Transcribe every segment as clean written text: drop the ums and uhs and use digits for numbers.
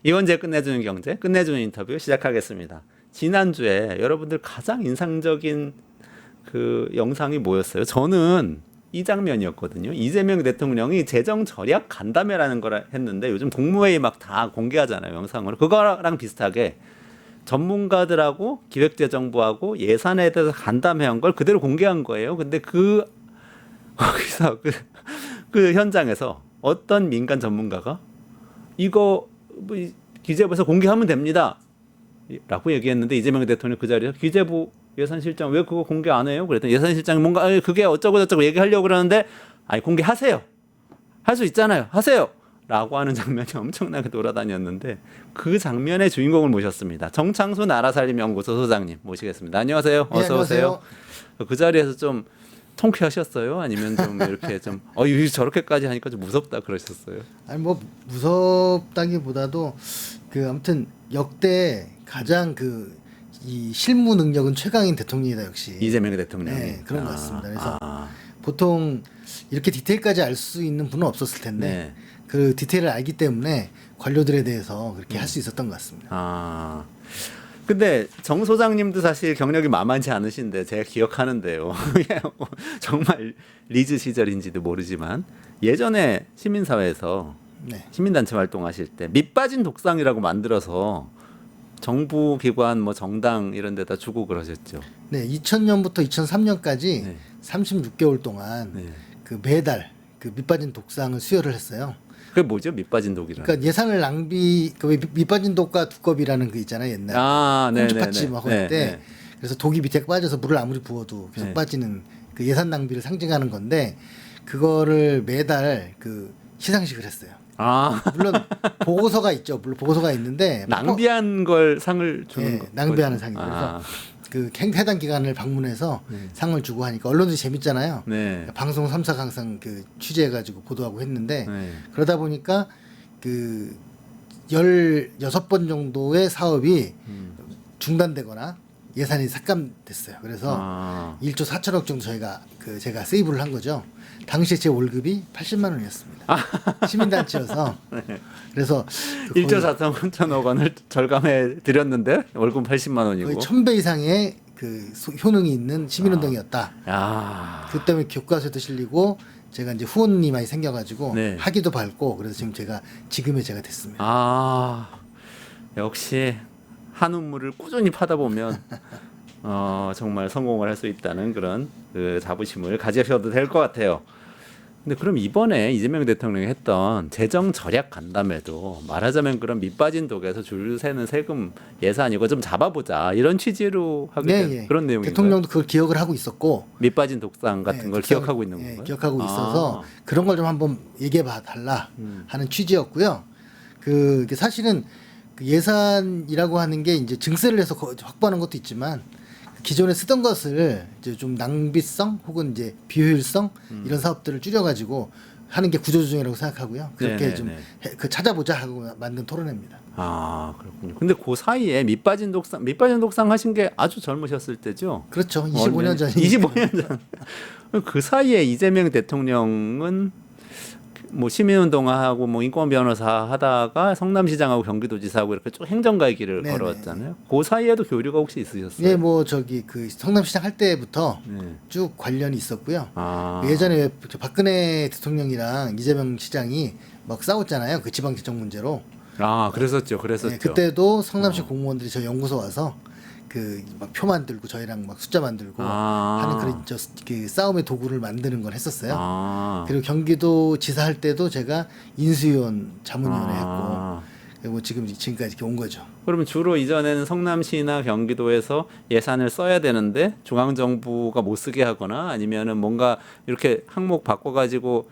이원재 끝내주는 경제, 끝내주는 인터뷰 시작하겠습니다. 지난주에 여러분들 가장 인상적인 그 영상이 뭐였어요? 저는 이 장면이었거든요. 이재명 대통령이 재정 절약 간담회라는 걸 했는데 요즘 국무회의 막 다 공개하잖아요, 영상으로. 그거랑 비슷하게 전문가들하고 기획재정부하고 예산에 대해서 간담회한 걸 그대로 공개한 거예요. 근데 거기서 그 현장에서 어떤 민간 전문가가 이거 뭐 기재부에서 공개하면 됩니다 라고 얘기했는데, 이재명 대통령이 그 자리에서 기재부 예산실장 왜 그거 공개 안 해요? 그랬더니 예산실장이 뭔가 그게 어쩌고 저쩌고 얘기하려고 그러는데, 아니 공개하세요, 할 수 있잖아요, 하세요 라고 하는 장면이 엄청나게 돌아다녔는데, 그 장면의 주인공을 모셨습니다. 정창수 나라살림연구소 소장님 모시겠습니다. 안녕하세요. 네, 어서 오세요. 안녕하세요. 그 자리에서 좀 통쾌하셨어요? 아니면 좀 이렇게 좀 이거 저렇게까지 하니까 좀 무섭다 그러셨어요? 아니 뭐 무섭다기보다도 그 아무튼 역대 가장 이 실무 능력은 최강인 대통령이다 역시. 이재명 대통령이. 네, 그런 것 같습니다. 그래서 보통 이렇게 디테일까지 알 수 있는 분은 없었을 텐데 네. 그 디테일을 알기 때문에 관료들에 대해서 그렇게 할 수 있었던 것 같습니다. 근데 정 소장님도 사실 경력이 만만치 않으신데 제가 기억하는데요. 정말 리즈 시절인지도 모르지만 예전에 시민사회에서 네. 시민단체 활동하실 때 밑빠진 독상이라고 만들어서 정부 기관 뭐 정당 이런 데다 주고 그러셨죠. 네, 2000년부터 2003년까지 네. 36개월 동안 네. 그 매달 그 밑빠진 독상을 수여를 했어요. 그게 뭐죠? 밑빠진 독이라는. 그러니까 예산을 왜 밑빠진 독과 두꺼비라는 거 있잖아요, 옛날. 꽁치팥집 막 할 때. 그래서 독이 밑에 빠져서 물을 아무리 부어도 계속 빠지는 그 예산 낭비를 상징하는 건데, 그거를 매달 그 시상식을 했어요. 물론 보고서가 있죠. 물론 보고서가 있는데 낭비한 걸 상을 주는 거. 낭비하는 상이에요. 그래서 그 해당 기관을 방문해서 상을 주고 하니까 언론들이 재밌잖아요. 네. 방송 3사 항상 그 취재해가지고 보도하고 했는데, 네. 그러다 보니까 그 16번 정도의 사업이 중단되거나 예산이 삭감됐어요. 그래서 1조 4천억 정도 제가 세이브를 한 거죠. 당시에 제 월급이 80만 원이었습니다. 시민단체여서. 그래서 1조 4천억 원을 절감해 드렸는데 월급 80만 원이고. 거의 1000배 이상의 그 효능이 있는 시민운동이었다. 그 때문에 교과서에도 실리고 제가 이제 후원이 많이 생겨가지고 네. 학위도 밟고, 그래서 지금 지금의 제가 됐습니다. 역시 한우물을 꾸준히 파다 보면 정말 성공을 할 수 있다는 그런 그 자부심을 가지셔도 될 것 같아요. 근데 그럼 이번에 이재명 대통령이 했던 재정 절약 간담회도 말하자면 그런 밑빠진 독에서 줄 세는 세금 예산이고 좀 잡아보자 이런 취지로 하게 된 그런 내용인가요? 대통령도 그걸 기억을 하고 있었고, 밑빠진 독상 같은 걸 기억하고 있는 건가요? 기억하고 있어서 그런 걸 좀 한번 얘기해 봐 달라 하는 취지였고요. 사실은 그 예산이라고 하는 게 이제 증세를 해서 확보하는 것도 있지만, 기존에 쓰던 것을 이제 좀 낭비성 혹은 이제 비효율성 이런 사업들을 줄여가지고 하는 게 구조조정이라고 생각하고요. 그렇게 좀 찾아보자 하고 만든 토론회입니다. 그렇군요. 근데 그 사이에 밑빠진 독상 하신 게 아주 젊으셨을 때죠? 그렇죠. 25년 전. 25년 전. 그 사이에 이재명 대통령은 뭐 시민운동하고 뭐 인권 변호사 하다가 성남시장하고 경기도지사하고 이렇게 쭉 행정가의 길을 걸어왔잖아요. 그 사이에도 교류가 혹시 있으셨어요? 네, 뭐 그 성남시장 할 때부터 쭉 관련이 있었고요. 예전에 박근혜 대통령이랑 이재명 시장이 막 싸웠잖아요. 그 지방재정 문제로. 그랬었죠. 네, 그때도 성남시 공무원들이 저희 연구소 와서 막 표 만들고 저희랑 막 숫자 만들고 하는 그런 그 싸움의 도구를 만드는 걸 했었어요. 그리고 경기도 지사 할 때도 제가 인수위원 자문위원회 했고, 그리고 지금까지 이렇게 온 거죠. 그러면 주로 이전에는 성남시나 경기도에서 예산을 써야 되는데 중앙정부가 못 쓰게 하거나 아니면은 뭔가 이렇게 항목 바꿔가지고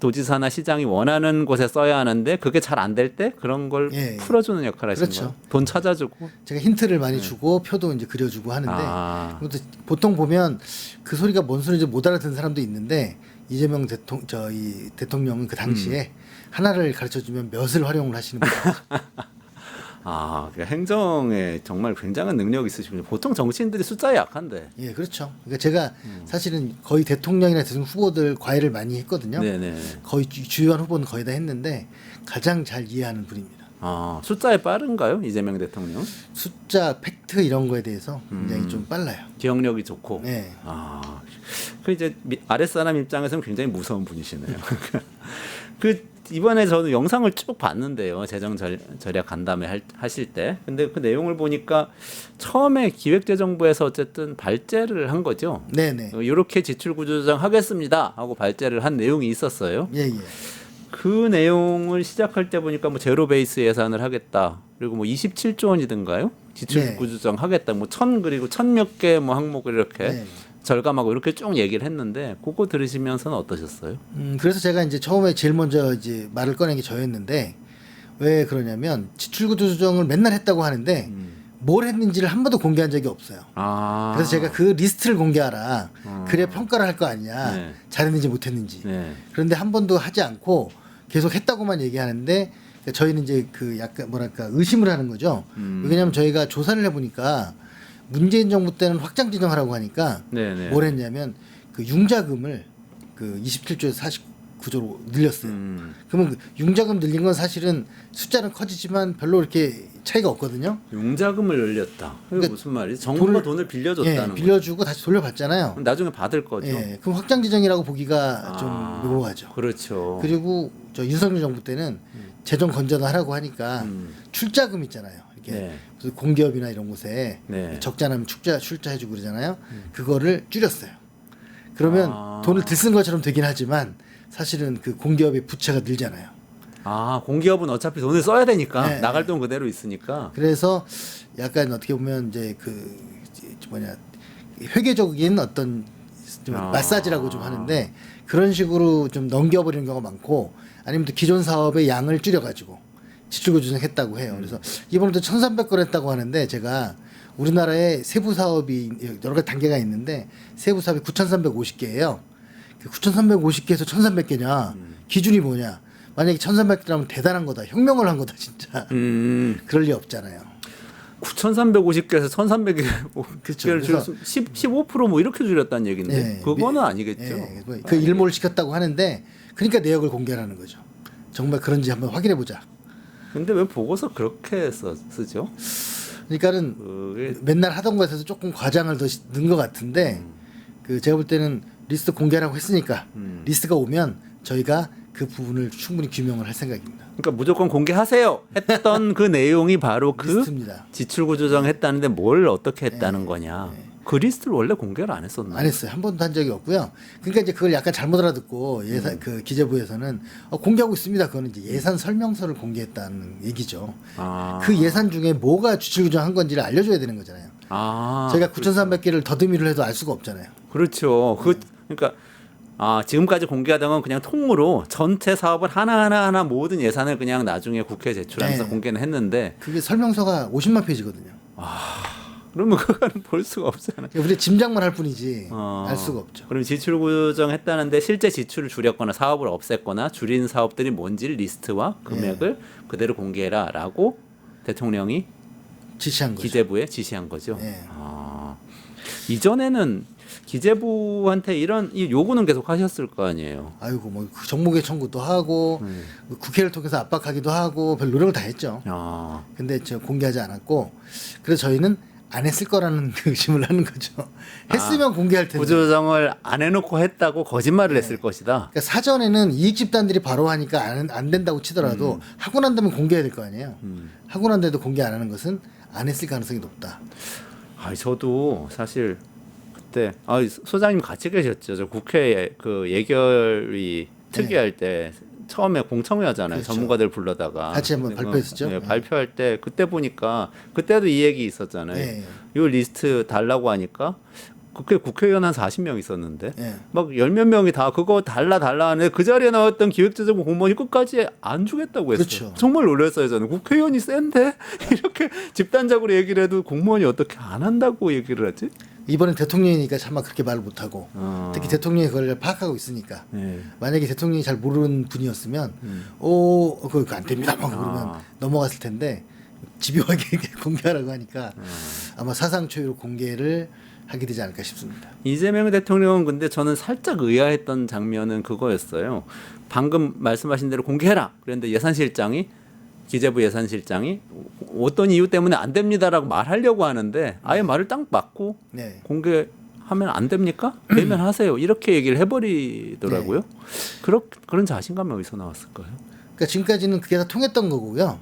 도지사나 시장이 원하는 곳에 써야 하는데 그게 잘 안 될 때 그런 걸 풀어주는 역할을 하시는 거예요. 돈 찾아주고. 제가 힌트를 많이 주고 표도 이제 그려주고 하는데, 보통 보면 그 소리가 뭔 소리인지 못 알아듣는 사람도 있는데, 이재명 대통령은 그 당시에 하나를 가르쳐주면 몇을 활용을 하시는 거예요. 그러니까 행정에 정말 굉장한 능력이 있으시군요. 보통 정치인들이 숫자에 약한데. 예, 그렇죠. 그러니까 제가 사실은 거의 대통령이나 대통령 후보들 과외를 많이 했거든요. 네네. 거의 주요한 후보는 거의 다 했는데 가장 잘 이해하는 분입니다. 숫자에 빠른가요? 이재명 대통령? 숫자, 팩트 이런 거에 대해서 굉장히 좀 빨라요. 기억력이 좋고. 네. 그 이제 아랫사람 입장에서는 굉장히 무서운 분이시네요. 그 이번에 저는 영상을 쭉 봤는데요. 재정 절약 간담회 하실 때. 근데 그 내용을 보니까 처음에 기획재정부에서 어쨌든 발제를 한 거죠. 네네. 이렇게 지출 구조 조정하겠습니다 하고 발제를 한 내용이 있었어요. 예, 예. 그 내용을 시작할 때 보니까 뭐 제로 베이스 예산을 하겠다. 그리고 뭐 27조 원이든가요? 지출 네. 구조 조정 하겠다. 뭐 그리고 1000몇 개 뭐 항목을 이렇게 네. 절감하고 이렇게 쭉 얘기를 했는데 그거 들으시면서는 어떠셨어요? 그래서 제가 이제 처음에 제일 먼저 이제 말을 꺼낸 게 저였는데 왜 그러냐면 지출구조 조정을 맨날 했다고 하는데 뭘 했는지를 한 번도 공개한 적이 없어요. 그래서 제가 그 리스트를 공개하라. 그래야 평가를 할 거 아니냐. 네. 잘했는지 못했는지. 네. 그런데 한 번도 하지 않고 계속 했다고만 얘기하는데 저희는 이제 그 약간 뭐랄까 의심을 하는 거죠. 왜냐하면 저희가 조사를 해보니까 문재인 정부 때는 확장 지정하라고 하니까 네네. 뭘 했냐면 그 융자금을 그 27조에서 49조로 늘렸어요. 그러면 그 융자금 늘린 건 사실은 숫자는 커지지만 별로 이렇게 차이가 없거든요. 융자금을 늘렸다. 그게 그러니까 무슨 말이지? 정부가 돈을 빌려줬다는 예, 빌려주고 다시 돌려받잖아요. 거. 나중에 받을 거죠. 예, 그럼 확장 지정이라고 보기가 좀 묘하죠. 그렇죠. 그리고 저 윤석열 정부 때는 재정 건전을 하라고 하니까 출자금 있잖아요. 이렇게 네. 무슨 공기업이나 이런 곳에 네. 적자나면 출자해주고 그러잖아요. 그거를 줄였어요. 그러면 돈을 들쓴 것처럼 되긴 하지만 사실은 그 공기업의 부채가 늘잖아요. 공기업은 어차피 돈을 써야 되니까 네. 나갈 돈 그대로 있으니까. 그래서 약간 어떻게 보면 이제 그 뭐냐 회계적인 어떤 좀 마사지라고 좀 하는데 그런 식으로 좀 넘겨버리는 경우가 많고 아니면 또 기존 사업의 양을 줄여가지고 지출구조 조정했다고 해요. 그래서 이번에도 1,300건 했다고 하는데 제가 우리나라에 세부 사업이 여러 가지 단계가 있는데 세부 사업이 9,350개예요. 그 9,350개에서 1,300개냐 기준이 뭐냐? 만약에 1,300개라면 대단한 거다, 혁명을 한 거다 진짜. 그럴 리 없잖아요. 9,350개에서 1,300개를 그렇죠. 줄여서 15%뭐 이렇게 줄였다는 얘기인데 네. 그거는 아니겠죠. 예, 그 일몰을 시켰다고 하는데 그러니까 내역을 공개하는 거죠. 정말 그런지 한번 확인해 보자. 근데 왜 보고서 그렇게 쓰죠? 그러니까는 그게 맨날 하던 것에서 조금 과장을 더 넣은 것 같은데 그 제가 볼 때는 리스트 공개하라고 했으니까 리스트가 오면 저희가 그 부분을 충분히 규명을 할 생각입니다. 그러니까 무조건 공개하세요 했던 그 내용이 바로 그 리스트입니다. 지출구 조정했다는데 뭘 어떻게 했다는 거냐. 그 리스트를 원래 공개를 안 했었나요? 안 했어요. 한 번도 한 적이 없고요. 그러니까 이제 그걸 약간 잘못 알아듣고 예산 그 기재부에서는 공개하고 있습니다. 그거는 이제 예산 설명서를 공개했다는 얘기죠. 그 예산 중에 뭐가 지출 규정한 건지를 알려줘야 되는 거잖아요. 저희가 9,300개를 더듬이를 해도 알 수가 없잖아요. 그렇죠. 그러니까 지금까지 공개하던 건 그냥 통으로 전체 사업을 하나 모든 예산을 그냥 나중에 국회에 제출하면서 네. 공개는 했는데 그게 설명서가 50만 페이지거든요. 그러면 그거는 볼 수가 없잖아요. 우리 짐작만 할 뿐이지 알 수가 없죠. 그럼 지출 구정했다는데 실제 지출을 줄였거나 사업을 없앴거나 줄인 사업들이 뭔지 리스트와 금액을 그대로 공개해라라고 대통령이 지시한 거죠. 기재부에 지시한 거죠. 네. 이전에는 기재부한테 이런 이 요구는 계속 하셨을 거 아니에요. 아이고 뭐 정무계 청구도 하고 국회를 통해서 압박하기도 하고 별 노력을 다 했죠. 근데 저 공개하지 않았고 그래서 저희는 안 했을 거라는 의심을 하는 거죠. 했으면 공개할 텐데. 구조조정을 안 해놓고 했다고 거짓말을 했을 것이다. 그러니까 사전에는 이익 집단들이 바로 하니까 안 된다고 치더라도 하고 난 다음에 공개해야 될 거 아니에요. 하고 난 데도 공개 안 하는 것은 안 했을 가능성이 높다. 저도 사실 그때 소장님 같이 계셨죠. 저 국회 그 예결위 특위할 때 처음에 공청회 하잖아요. 그렇죠. 전문가들 불러다가 같이 한번 발표했었죠. 네, 발표할 때 그때 보니까 그때도 이 얘기 있었잖아요. 네. 이 리스트 달라고 하니까 국회의원 한 40명 있었는데 네. 막 10몇 명이 다 그거 달라 하는데 그 자리에 나왔던 기획재정부 공무원이 끝까지 안 주겠다고 했어요. 그렇죠. 정말 놀랐어요. 저는 국회의원이 센데 이렇게 집단적으로 얘기를 해도 공무원이 어떻게 안 한다고 얘기를 하지? 이번엔 대통령이니까 차마 그렇게 말을 못하고 특히 대통령이 그걸 파악하고 있으니까 네. 만약에 대통령이 잘 모르는 분이었으면 그거 안 됩니다 막 그러면 넘어갔을 텐데 집요하게 공개하라고 하니까 아마 사상 초유로 공개를 하게 되지 않을까 싶습니다. 이재명 대통령은 근데 저는 살짝 의아했던 장면은 그거였어요. 방금 말씀하신 대로 공개해라. 그런데 예산실장이 기재부 예산실장이 어떤 이유 때문에 안 됩니다라고 말하려고 하는데 아예 말을 딱 막고 네. 공개하면 안 됩니까? 되면 하세요. 이렇게 얘기를 해버리더라고요. 그런 자신감이 어디서 나왔을까요? 그러니까 지금까지는 그게 다 통했던 거고요.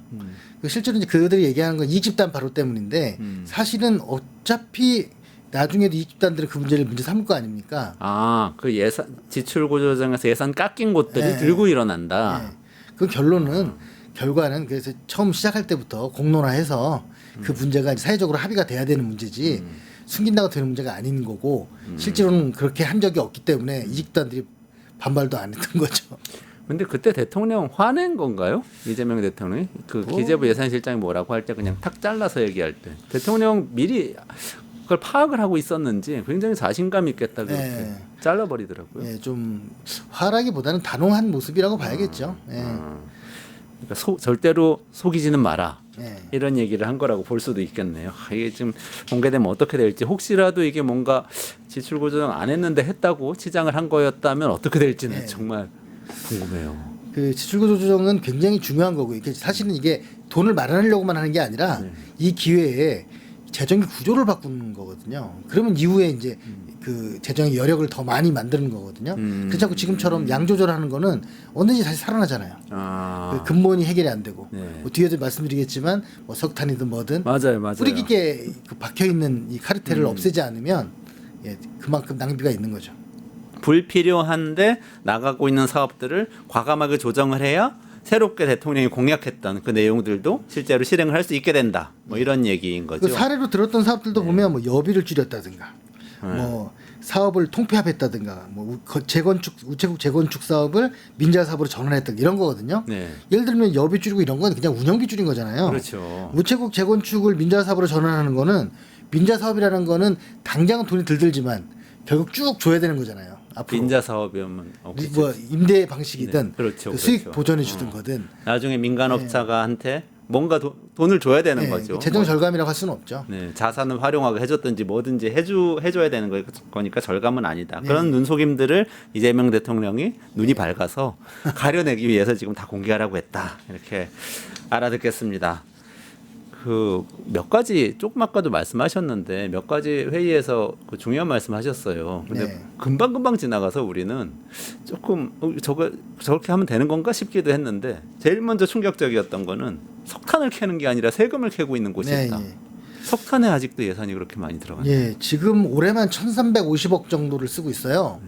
그 실제로 이제 그들이 얘기하는 건 이익집단 바로 때문인데 사실은 어차피 나중에도 이익집단들은 그 문제 삼을 거 아닙니까? 아, 그 예산 지출 구조 조정에서 예산 깎인 곳들이 네. 들고 일어난다. 네. 그 결과는 그래서 처음 시작할 때부터 공론화해서 그 문제가 사회적으로 합의가 돼야 되는 문제지 숨긴다고 되는 문제가 아닌 거고 실제로는 그렇게 한 적이 없기 때문에 이익단들이 반발도 안 했던 거죠. 근데 그때 대통령 화낸 건가요? 이재명 대통령이 그 기재부 예산실장이 뭐라고 할 때 그냥 탁 잘라서 얘기할 때 대통령 미리 그걸 파악을 하고 있었는지 굉장히 자신감 있겠다 그렇게 네. 잘라버리더라고요. 예, 좀 화라기보다는 단호한 모습이라고 봐야겠죠. 예. 그러니까 절대로 속이지는 마라. 예. 이런 얘기를 한 거라고 볼 수도 있겠네요. 이게 지금 공개되면 어떻게 될지 혹시라도 이게 뭔가 지출 구조정 안 했는데 했다고 치장을 한 거였다면 어떻게 될지는 네. 정말 궁금해요. 그 지출구조 조정은 굉장히 중요한 거고 이게 사실은 이게 돈을 마련하려고만 하는 게 아니라 이 기회에 재정의 구조를 바꾸는 거거든요. 그러면 이후에 이제 그 재정의 여력을 더 많이 만드는 거거든요. 그렇지 않고 지금처럼 양 조절하는 거는 언제든지 다시 살아나잖아요. 그 근본이 해결이 안 되고 네. 뭐 뒤에도 말씀드리겠지만 뭐 석탄이든 뭐든 맞아요. 뿌리 깊게 그 박혀 있는 이 카르텔을 없애지 않으면 예, 그만큼 낭비가 있는 거죠. 불필요한데 나가고 있는 사업들을 과감하게 조정을 해야 새롭게 대통령이 공약했던 그 내용들도 실제로 실행을 할 수 있게 된다. 뭐 이런 얘기인 거죠. 그 사례로 들었던 사업들도 보면 뭐 여비를 줄였다든가, 뭐 사업을 통폐합했다든가, 뭐 우체국 재건축 사업을 민자 사업으로 전환했다 이런 거거든요. 네. 예를 들면 여비 줄이고 이런 건 그냥 운영비 줄인 거잖아요. 그렇죠. 우체국 재건축을 민자 사업으로 전환하는 거는 민자 사업이라는 거는 당장은 돈이 덜 들지만 결국 쭉 줘야 되는 거잖아요. 앞으로 빈자 사업이면 뭐 임대 방식이든 네, 그렇죠, 그 수익 그렇죠. 보전해 주든 거든 나중에 민간업자가한테 뭔가 돈을 줘야 되는 네, 거죠. 재정 절감이라고 할 수는 없죠. 네, 자산을 활용하게 해줬든지 뭐든지 해줘야 되는 거니까 절감은 아니다. 그런 눈속임들을 이재명 대통령이 눈이 밝아서 가려내기 위해서 지금 다 공개하라고 했다. 이렇게 알아듣겠습니다. 그 몇 가지 조금 아까도 말씀하셨는데 몇 가지 회의에서 그 중요한 말씀하셨어요. 근데 네. 금방 지나가서 우리는 조금 저렇게 하면 되는 건가 싶기도 했는데 제일 먼저 충격적이었던 거는 석탄을 캐는 게 아니라 세금을 캐고 있는 곳이 네, 있다. 예. 석탄에 아직도 예산이 그렇게 많이 들어가요. 예, 지금 올해만 1,350억 정도를 쓰고 있어요.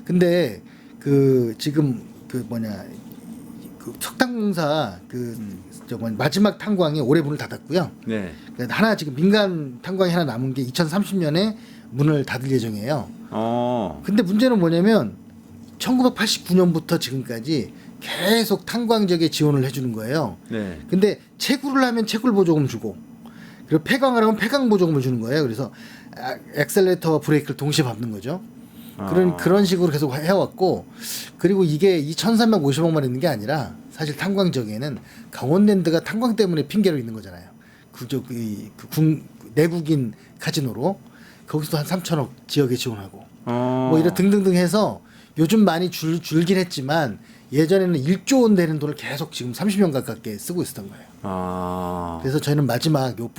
근데 그 지금 그 석탄공사 마지막 탄광이 올해 문을 닫았고요. 네. 그러니까 하나 지금 민간 탄광이 하나 남은 게 2030년에 문을 닫을 예정이에요. 근데 문제는 뭐냐면 1989년부터 지금까지 계속 탄광 지역에 지원을 해주는 거예요. 네. 근데 채굴을 하면 채굴 보조금 주고 그리고 폐광을 하면 폐광 보조금을 주는 거예요. 그래서 엑셀레이터와 브레이크를 동시에 밟는 거죠. 그런 식으로 계속 해왔고 그리고 이게 2,350억만 있는 게 아니라 사실 탄광 지역에는 강원랜드가 탄광 때문에 핑계로 있는 거잖아요. 내국인 카지노로 거기서 한 3천억 지역에 지원하고 뭐 이런 등등등 해서 요즘 많이 줄긴 했지만 예전에는 1조 원 되는 돈을 계속 지금 30년 가깝게 쓰고 있었던 거예요. 그래서 저희는 마지막 요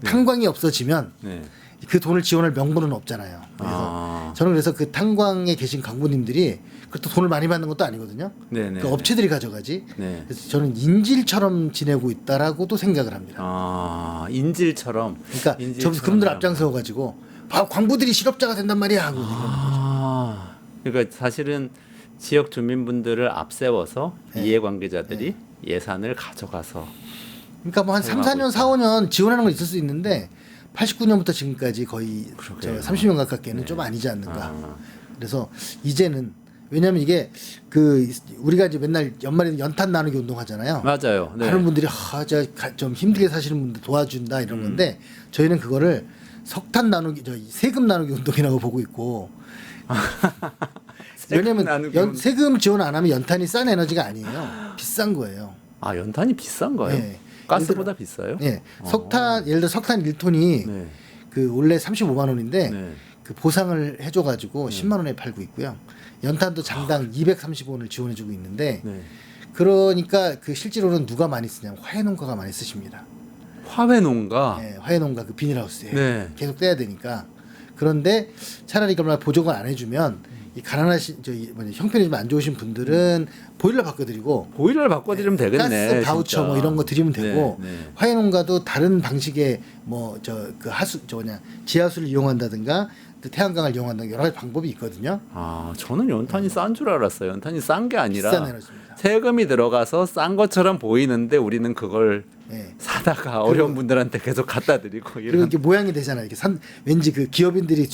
탄광이 없어지면 네. 그 돈을 지원할 명분은 없잖아요. 그래서 저는 그래서 그 탄광에 계신 광부님들이 그것도 돈을 많이 받는 것도 아니거든요. 네네. 그 업체들이 가져가지. 네. 그래서 저는 인질처럼 지내고 있다라고도 생각을 합니다. 인질처럼. 그러니까 저기서 그분들 앞장서가지고 광부들이 실업자가 된단 말이야 하고 그러니까 사실은 지역 주민분들을 앞세워서 이해관계자들이 예산을 가져가서. 그러니까 뭐 한 3, 4년, 4, 5년 지원하는 건 있을 수 있는데 89년부터 지금까지 거의 30년 가깝게는 좀 아니지 않는가. 그래서 이제는 왜냐하면 이게 우리가 이제 맨날 연말에 연탄 나누기 운동 하잖아요. 맞아요. 네. 다른 분들이 좀 힘들게 사시는 분들 도와준다 이런 건데 저희는 그거를 석탄 나누기 세금 나누기 운동이라고 보고 있고. 왜냐하면 세금 지원 안 하면 연탄이 싼 에너지가 아니에요. 비싼 거예요. 연탄이 비싼 거예요? 네. 가스보다 비싸요? 네. 예를 들어 석탄 1톤이 네. 그 원래 35만 원인데 네. 그 보상을 해줘가지고 10만 원에 팔고 있고요. 연탄도 장당 230원을 지원해주고 있는데 그러니까 그 실제로는 누가 많이 쓰냐면 화훼농가가 많이 쓰십니다. 화훼농가. 네, 화훼농가 그 비닐하우스에 네. 계속 떼야 되니까. 그런데 차라리 그걸 보조금 안 해주면 이 가난하신 형편이 좀 안 좋으신 분들은 보일러 바꿔드리고 보일러를 바꿔드리면 되겠네. 가스 바우처 진짜. 뭐 이런 거 드리면 되고 네, 네. 화훼농가도 다른 방식의 뭐 지하수를 이용한다든가 또 태양광을 이용한다든가 여러 가지 방법이 있거든요. 아, 저는 연탄이 싼 줄 알았어요. 연탄이 싼 게 아니라 비싼 에너지입니다. 세금이 들어가서 싼 것처럼 보이는데 우리는 그걸 예. 사다가 어려운 분들한테 계속 갖다 드리고 그리고 이런 이렇게 모양이 되잖아요. 이렇게 왠지 그 기업인들이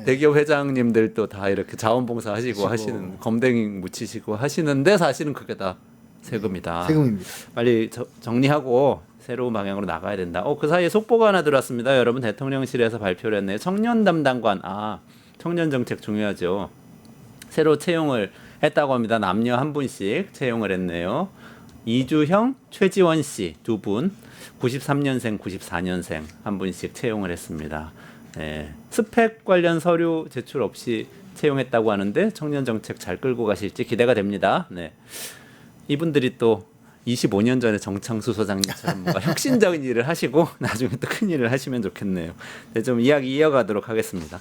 대기업 회장님들도 다 이렇게 자원봉사 하시고 하시는 검댕이 묻히시고 하시는데 사실은 그게 다 세금이다. 세금입니다. 빨리 정리하고 새로운 방향으로 나가야 된다. 그 사이에 속보가 하나 들어왔습니다. 여러분 대통령실에서 발표를 했네요. 청년 담당관. 청년 정책 중요하죠. 새로 채용을 했다고 합니다. 남녀 한 분씩 채용을 했네요. 이주형, 최지원 씨 두 분, 93년생, 94년생 한 분씩 채용을 했습니다. 네. 스펙 관련 서류 제출 없이 채용했다고 하는데 청년 정책 잘 끌고 가실지 기대가 됩니다. 네. 이분들이 또 25년 전에 정창수 소장님처럼 뭔가 혁신적인 일을 하시고 나중에 또 큰 일을 하시면 좋겠네요. 네, 좀 이야기 이어가도록 하겠습니다.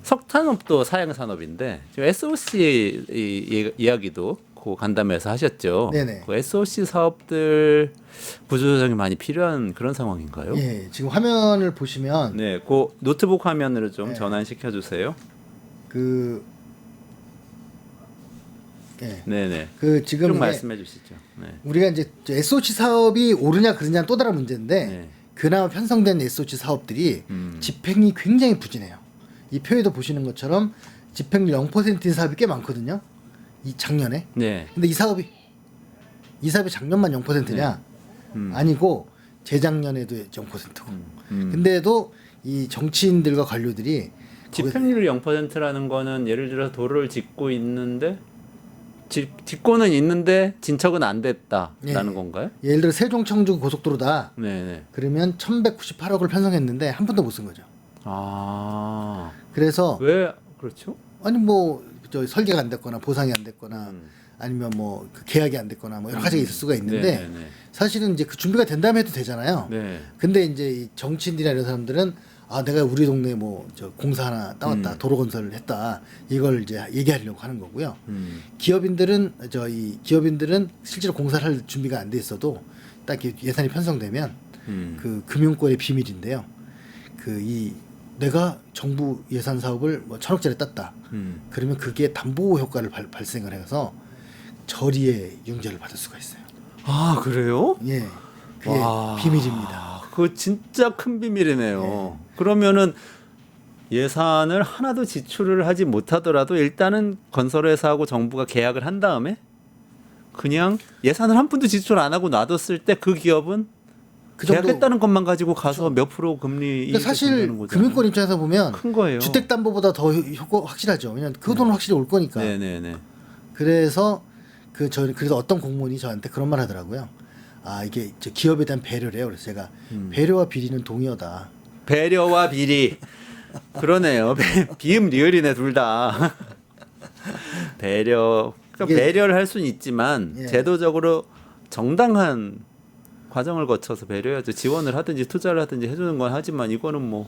석탄업도 사양산업인데 지금 SOC 이야기도 그 간담회에서 하셨죠. 네네. 그 SOC 사업들 구조조정이 많이 필요한 그런 상황인가요? 예, 지금 화면을 보시면 네, 그 노트북 화면으로 좀 네. 전환시켜 주세요. 네네. 지금 좀 이게 말씀해 주시죠. 네. 우리가 이제 SOC 사업이 오르냐 그르냐는 또 다른 문제인데 네. 그나마 편성된 SOC 사업들이 음. 집행이 굉장히 부진해요. 이 표에도 보시는 것처럼 집행률 0%인 사업이 꽤 많거든요. 이 작년에. 네. 근데 이 사업이 작년만 0%냐? 아니고 재작년에도 0%고. 근데도 이 정치인들과 관료들이 집행률이 0%라는 거는 예를 들어서 도로를 짓고 있는데 짓고는 있는데 진척은 안 됐다라는 예. 건가요? 예를 들어 세종 청주 고속도로다. 네네. 그러면 1,198억을 편성했는데 한 푼도 못 쓴 거죠. 그래서 왜 그렇죠? 아니 설계가 안 됐거나 보상이 안 됐거나 아니면 그 계약이 안 됐거나 여러 가지가 있을 수가 있는데 네네네. 사실은 이제 그 준비가 된 다음에 해도 되잖아요. 네. 근데 이제 이 정치인들이나 이런 사람들은 내가 우리 동네에 공사 하나 따왔다, 도로 건설을 했다, 이걸 이제 얘기하려고 하는 거고요. 기업인들은 실제로 공사를 할 준비가 안 돼 있어도 딱 예산이 편성되면 그 금융권의 비밀인데요. 내가 정부 예산 사업을 1,000억짜리 땄다. 그러면 그게 담보 효과를 발생을 해서 저리의 융자를 받을 수가 있어요. 그래요? 예, 그게 비밀입니다. 그거 진짜 큰 비밀이네요. 그러면은 예산을 하나도 지출을 하지 못하더라도 일단은 건설회사하고 정부가 계약을 한 다음에 그냥 예산을 한 푼도 지출 안 하고 놔뒀을 때 그 기업은 그 정도- 계약했다는 것만 가지고 가서 몇 프로 금리 그러니까 사실 금융권 입장에서 보면 큰 거예요. 주택담보보다 더 효과 확실하죠. 왜냐하면 그 돈은 확실히 올 거니까. 네네네. 그래서 그래서 어떤 공무원이 저한테 그런 말 하더라고요. 이게 기업에 대한 배려래요. 그래서 제가 배려와 비리는 동의어다. 배려와 비리. 그러네요. 비음 리을이네 둘 다. 그러니까 배려를 할 수는 있지만 예. 제도적으로 정당한 과정을 거쳐서 배려해야죠. 지원을 하든지 투자를 하든지 해주는 건 하지만 이거는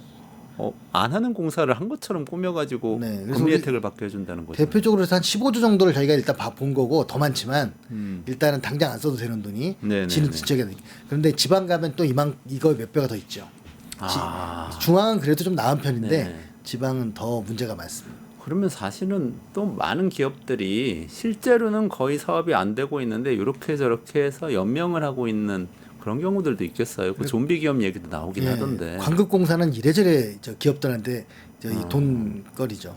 안 하는 공사를 한 것처럼 꾸며가지고 네, 그래서 금리 우리 혜택을 받게 해준다는 거죠. 대표적으로 해서 한 15조 정도를 저희가 일단 본 거고 더 많지만 음. 일단은 당장 안 써도 되는 돈이 네네네. 진척이 되니까. 그런데 지방 가면 또 이거 몇 배가 더 있죠. 중앙은 그래도 좀 나은 편인데 네. 지방은 더 문제가 많습니다. 그러면 사실은 또 많은 기업들이 실제로는 거의 사업이 안 되고 있는데 이렇게 저렇게 해서 연명을 하고 있는 그런 경우들도 있겠어요. 그 좀비 기업 얘기도 나오긴 예, 하던데. 광급공사는 이래저래 기업들한테 돈거리죠.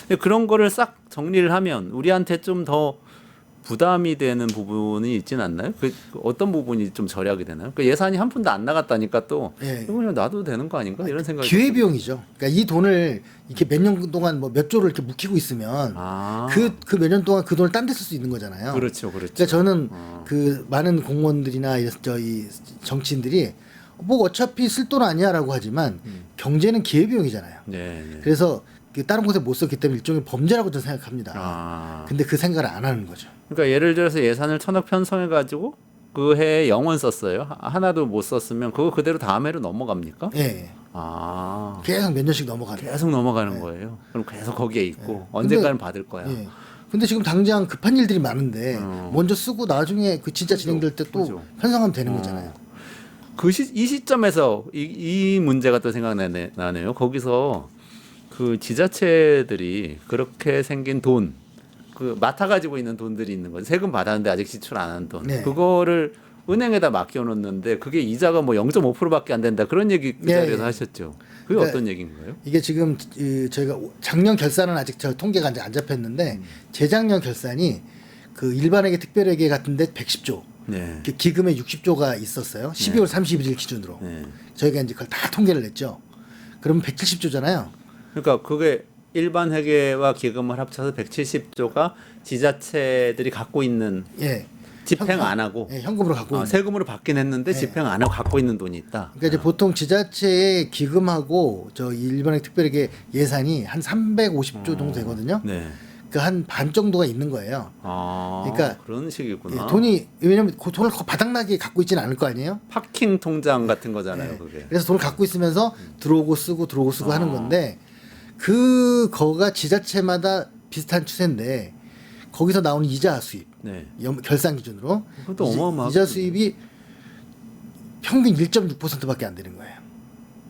근데 그런 거를 싹 정리를 하면 우리한테 좀 더 부담이 되는 부분이 있진 않나요? 어떤 부분이 좀 절약이 되나요? 예산이 한 푼도 안 나갔다니까 또 예. 이거 그냥 놔도 되는 거 아닌가 이런 생각이. 기회 비용이죠. 그러니까 이 돈을 이렇게 몇 년 동안 몇 조를 이렇게 묵히고 있으면 그 몇 년 동안 그 돈을 딴 데 쓸 수 있는 거잖아요. 그렇죠. 그러니까 저는 그 많은 공무원들이나 이 정치인들이 어차피 쓸 돈 아니야라고 하지만 경제는 기회 비용이잖아요. 네. 그래서 다른 곳에 못 썼기 때문에 일종의 범죄라고 저는 생각합니다. 아. 근데 그 생각을 안 하는 거죠. 그러니까 예를 들어서 예산을 1,000억 편성해 가지고 그 해에 0원 썼어요. 하나도 못 썼으면 그거 그대로 다음 해로 넘어갑니까? 예. 아. 계속 몇 년씩 넘어가는. 계속 넘어가는 거예요. 그럼 계속 거기에 있고 언젠가는 받을 거야. 예. 근데 지금 당장 급한 일들이 많은데 먼저 쓰고 나중에 그 진짜 진행될 때 또 그죠. 편성하면 되는 거잖아요. 이 시점에서 이 문제가 또 생각나네요. 거기서 그 지자체들이 그렇게 생긴 돈, 그 맡아 가지고 있는 돈들이 있는 거죠. 세금 받았는데 아직 지출 안 한 돈. 네. 그거를 은행에다 맡겨 놓는데 그게 이자가 뭐 0.5%밖에 안 된다. 그런 얘기 그 네, 자리에서 네. 하셨죠. 그게 그러니까 어떤 얘기인 거예요? 이게 지금 저희가 작년 결산은 아직 저 통계가 안 잡혔는데 재작년 결산이 그 일반회계 특별회계 같은데 110조. 네. 기금에 60조가 있었어요. 12월 31일 기준으로. 네. 저희가 이제 그걸 다 통계를 냈죠. 그러면 170조잖아요. 그러니까 그게 일반 회계와 기금을 합쳐서 170조가 지자체들이 갖고 있는 예. 집행 안 하고 예, 현금으로 갖고 있는. 세금으로 받긴 했는데 집행 안 하고 갖고 있는 돈이 있다. 그러니까 이제 보통 지자체의 기금하고 저 일반회계 특별회계 예산이 한 350조 정도 되거든요. 네. 그 한 반 정도가 있는 거예요. 아, 그러니까 그런 식이구나. 예, 돈이 왜냐면 그 돈을 바닥나게 갖고 있지는 않을 거 아니에요. 파킹 통장 같은 거잖아요, 예. 그게. 그래서 돈을 갖고 있으면서 들어오고 쓰고 하는 건데 그거가 지자체마다 비슷한 추세인데 거기서 나오는 이자 수입 네. 결산 기준으로 그것도 어마어마하거든요. 이자 수입이 평균 1.6%밖에 안 되는 거예요.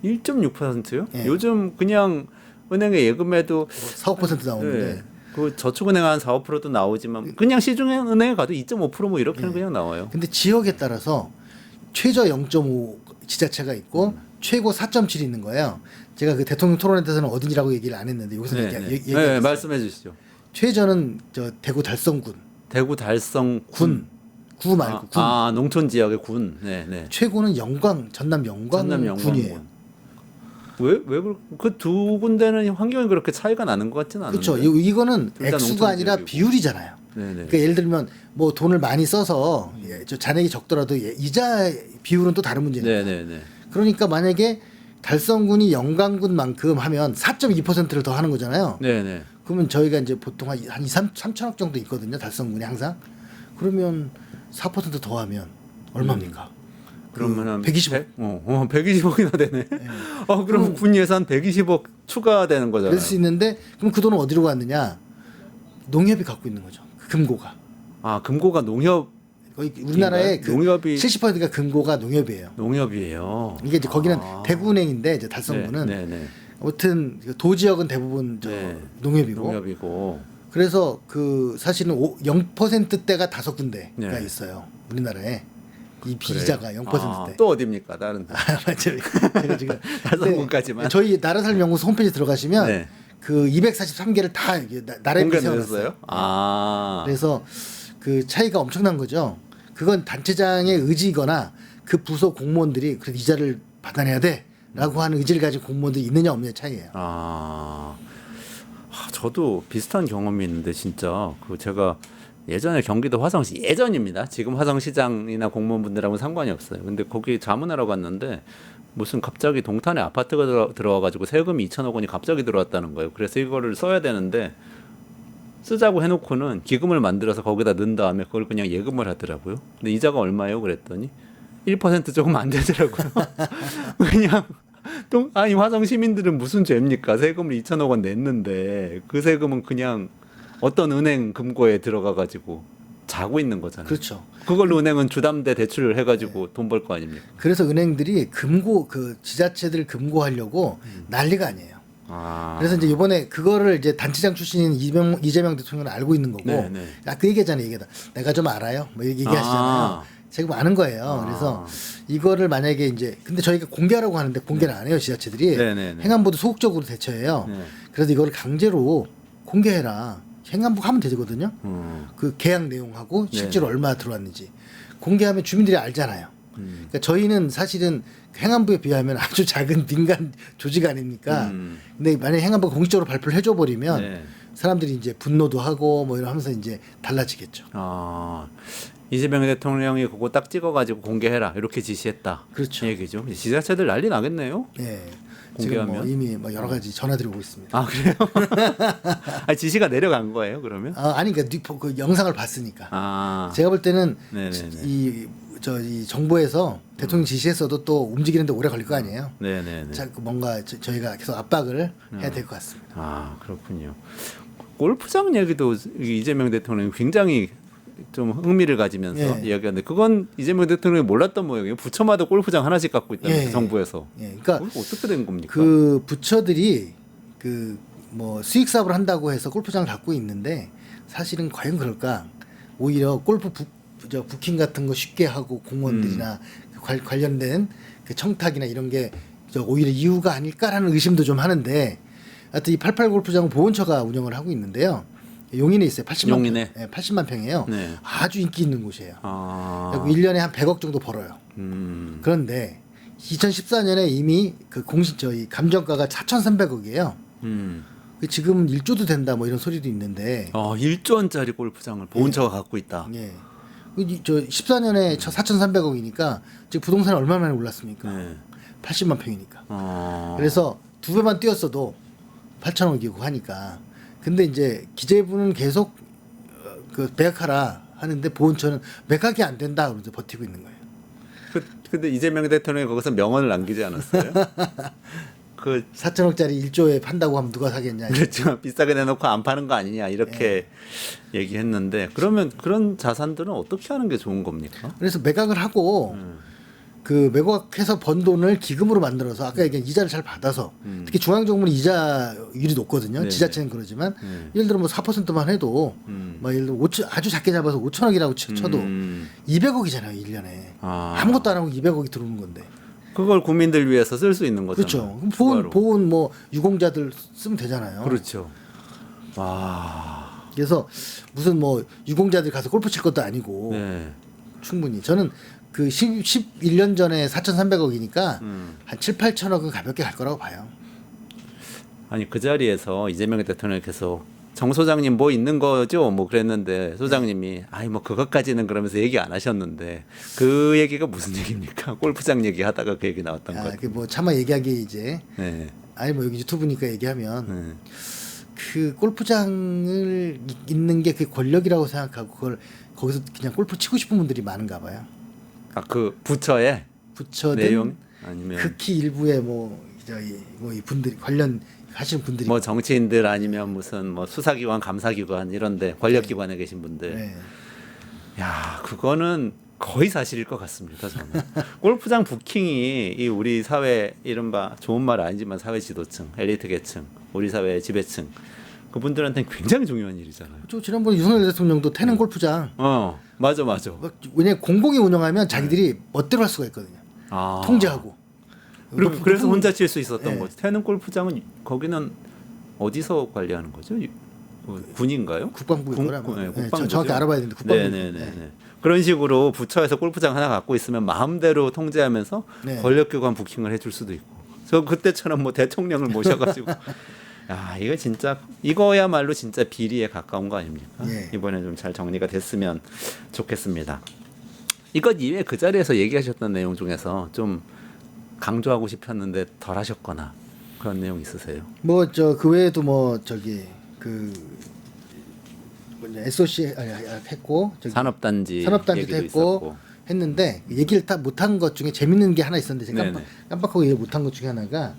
1.6%요? 예. 요즘 그냥 은행에 예금해도 4, 5% 나오는데 네. 그 저축은행 한 4, 5%도 나오지만 그냥 시중은행에 가도 2.5%뭐 이렇게는 그냥 나와요. 근데 지역에 따라서 최저 0.5 지자체가 있고 최고 4.7이 있는 거예요. 제가 그 대통령 토론회에서는 어딘지라고 얘기를 안 했는데 여기서 네, 말씀해 주시죠. 최저는 저 대구 달성군 대구 달성 구 말고 군. 농촌 지역의 군. 네, 네. 최고는 전남 영광군이에요. 그 두 군데는 환경이 그렇게 차이가 나는 것 같지는 않은데. 그렇죠. 이거는 둘다 액수가 농촌 아니라 지역이고. 비율이잖아요. 네네. 그러니까 예를 들면 뭐 돈을 많이 써서 저 잔액이 적더라도 이자 비율은 또 다른 문제니까. 네네네. 그러니까 만약에 달성군이 영광군만큼 하면 4.2%를 더 하는 거잖아요. 네네. 그러면 저희가 이제 보통 한 2, 3천억 정도 있거든요. 달성군이 항상. 그러면 4% 더하면 얼마입니까? 그러면 한 120억. 120억이나 되네. 그럼 군 예산 120억 추가되는 거잖아요. 그럴 수 있는데 그럼 그 돈은 어디로 갔느냐? 농협이 갖고 있는 거죠. 그 금고가. 금고가 농협 거의 우리나라의 그 농협이 70%가 금고가 농협이에요. 농협이에요. 이게 이제 거기는 대구은행인데 이제 달성군은 네네. 아무튼 도 지역은 대부분 농협이고. 농협이고. 그래서 그 사실은 0%대가 5군데가 네. 있어요. 우리나라에 이 그래요? 비자가 0%대. 또 어디입니까? 다른 데. 맞죠. 제가 지금 달성군까지만. 저희 나라살면연구소 홈페이지 들어가시면 네. 그 243개를 다 나라에 세워놨어요. 그래서 그 차이가 엄청난 거죠. 그건 단체장의 의지거나 그 부서 공무원들이 그래도 이자를 받아내야 돼라고 하는 의지를 가진 공무원들이 있느냐 없느냐 차이예요. 저도 비슷한 경험이 있는데 진짜 그 제가 예전에 경기도 화성시 예전입니다. 지금 화성시장이나 공무원분들하고는 상관이 없어요. 근데 거기 자문하러 갔는데 무슨 갑자기 동탄에 아파트가 들어와가지고 세금이 2천억 원이 갑자기 들어왔다는 거예요. 그래서 이거를 써야 되는데 쓰자고 해놓고는 기금을 만들어서 거기다 넣은 다음에 그걸 그냥 예금을 하더라고요. 근데 이자가 얼마예요? 그랬더니 1% 조금 안 되더라고요. 그냥 아니 화성 시민들은 무슨 죄입니까? 세금을 2천억 원 냈는데 그 세금은 그냥 어떤 은행 금고에 들어가 가지고 자고 있는 거잖아요. 그렇죠. 그걸로 은행은 주담대 대출을 해가지고 돈 벌 거 아닙니까? 그래서 은행들이 그 지자체들 금고하려고 난리가 아니에요. 그래서 이제 이번에 그거를 이제 단체장 출신인 이재명 대통령은 알고 있는 거고, 네네. 그 얘기잖아요. 내가 좀 알아요. 뭐 얘기하시잖아요. 제가 아는 거예요. 그래서 이거를 만약에 이제 근데 저희가 공개하라고 하는데 공개를 안 해요. 지자체들이. 네네네. 행안부도 소극적으로 대처해요. 네. 그래서 이거를 강제로 공개해라. 행안부 하면 되거든요. 그 계약 내용하고 실제로 얼마 들어왔는지 공개하면 주민들이 알잖아요. 그러니까 저희는 사실은 행안부에 비하면 아주 작은 민간 조직 아닙니까? 근데 만약에 행안부가 공식적으로 발표를 해줘 버리면 사람들이 이제 분노도 하고 뭐 이러 하면서 이제 달라지겠죠. 이재명 대통령이 그거 딱 찍어가지고 공개해라 이렇게 지시했다. 그렇죠. 얘기죠. 지자체들 난리 나겠네요. 예. 지금 뭐 공개하면? 이미 뭐 여러 가지 전화들이 오고 있습니다. 아 그래요? 아, 지시가 내려간 거예요 그러면? 아니 그러니까 그 영상을 봤으니까. 아 제가 볼 때는 네네네. 이 정부에서 대통령 지시했어도 또 움직이는데 오래 걸릴 거 아니에요. 네네네. 자, 뭔가 저희가 계속 압박을 해야 될 것 같습니다. 아 그렇군요. 골프장 얘기도 이재명 대통령이 굉장히 좀 흥미를 가지면서 예. 이야기하는데 그건 이재명 대통령이 몰랐던 모양이에요. 부처마다 골프장 하나씩 갖고 있다면서 예. 정부에서. 예, 그러니까 그거 어떻게 된 겁니까? 그 부처들이 그 뭐 수익 사업을 한다고 해서 골프장을 갖고 있는데 사실은 과연 그럴까? 오히려 골프 부킹 같은 거 쉽게 하고 공무원들이나 그 관련된 그 청탁이나 이런 게 오히려 이유가 아닐까라는 의심도 좀 하는데 하여튼 이 88 골프장은 보훈처가 운영을 하고 있는데요. 용인에 있어요. 80만 용인에? 평, 80만 평이에요. 네. 아주 인기 있는 곳이에요. 아. 그리고 1년에 한 100억 정도 벌어요. 그런데 2014년에 이미 그 공식 저희 감정가가 4,300억이에요. 지금 1조도 된다 뭐 이런 소리도 있는데 1조 원짜리 골프장을 보훈처가 갖고 있다. 예. 저 14년에 4,300억이니까 지금 부동산이 얼마 만에 올랐습니까? 네. 80만 평이니까. 어. 그래서 두 배만 뛰었어도 8천억이고 하니까. 근데 이제 기재부는 계속 그 매각하라 하는데 보훈처는 매각이 안 된다 그러면서 버티고 있는 거예요. 근데 이재명 대통령이 거기서 명언을 남기지 않았어요? 그 4천억짜리 1조에 판다고 하면 누가 사겠냐. 그렇죠. 비싸게 내놓고 안 파는 거 아니냐 이렇게 얘기했는데 그러면 그런 자산들은 어떻게 하는 게 좋은 겁니까? 그래서 매각을 하고 그 매각해서 번 돈을 기금으로 만들어서 아까 얘기한 이자를 잘 받아서 특히 중앙정부는 이자율이 높거든요. 네네. 지자체는 그러지만 예를 들어 뭐 4%만 해도 뭐 예를 들어 5천, 아주 작게 잡아서 5천억이라고 쳐도 200억이잖아요. 1년에. 아. 아무것도 안 하고 200억이 들어오는 건데. 그걸 국민들 위해서 쓸 수 있는 거잖아요. 그렇죠. 그럼 추가로. 보훈 뭐 유공자들 쓰면 되잖아요. 그렇죠. 와. 그래서 무슨 뭐 유공자들 가서 골프 칠 것도 아니고 네. 충분히 저는 그 11년 전에 4,300억이니까 한 7, 8천억은 가볍게 갈 거라고 봐요. 아니 그 자리에서 이재명 대통령께서 정 소장님 뭐 있는 거죠? 뭐 그랬는데 소장님이 아이 뭐 그것까지는 그러면서 얘기 안 하셨는데 그 얘기가 무슨 얘기입니까? 골프장 얘기하다가 그 얘기 나왔던 거. 뭐 차마 얘기하기 이제 네. 아니 뭐 여기 유튜브니까 얘기하면 네. 그 골프장을 있는 게 그 권력이라고 생각하고 그걸 거기서 그냥 골프 치고 싶은 분들이 많은가 봐요. 아 그 부처의 부처든 내용 아니면 극히 일부의 이 분들이 관련 하시는 분들이 뭐 정치인들 아니면 무슨 뭐 수사기관, 감사기관 이런데 권력기관에 계신 분들. 네. 야 그거는 거의 사실일 것 같습니다. 저는 골프장 부킹이 이 우리 사회 이른바 좋은 말 아니지만 사회 지도층, 엘리트 계층, 우리 사회의 지배층 그분들한테는 굉장히 중요한 일이잖아요. 저 지난번에 유석열 대통령도 태릉 골프장 맞아. 왜냐 공공이 운영하면 자기들이 멋대로 할 수가 있거든요. 아. 통제하고. 그래서 혼자 칠 수 있었던 네. 거죠. 태릉 골프장은 거기는 어디서 관리하는 거죠? 군인가요? 국방부일 거라. 네, 네, 국방부죠. 정확히 알아봐야 되는데 국방부. 네네네. 그런 식으로 부처에서 골프장 하나 갖고 있으면 마음대로 통제하면서 네. 권력기관 부킹을 해줄 수도 있고. 저 그때처럼 뭐 대통령을 모셔가지고. 야 이거 진짜 이거야말로 진짜 비리에 가까운 거 아닙니까? 예. 이번에 좀 잘 정리가 됐으면 좋겠습니다. 이것 이외에 그 자리에서 얘기하셨던 내용 중에서 좀 강조하고 싶었는데 덜 하셨거나 그런 내용 있으세요? 뭐 그 외에도 뭐 저기 그 뭐냐 SOC 했고 저기 산업단지도 산업단지도 했고 있었고. 했는데 얘기를 다 못한 것 중에 재밌는 게 하나 있었는데 제가 네네. 깜빡하고 얘기 못한 것 중에 하나가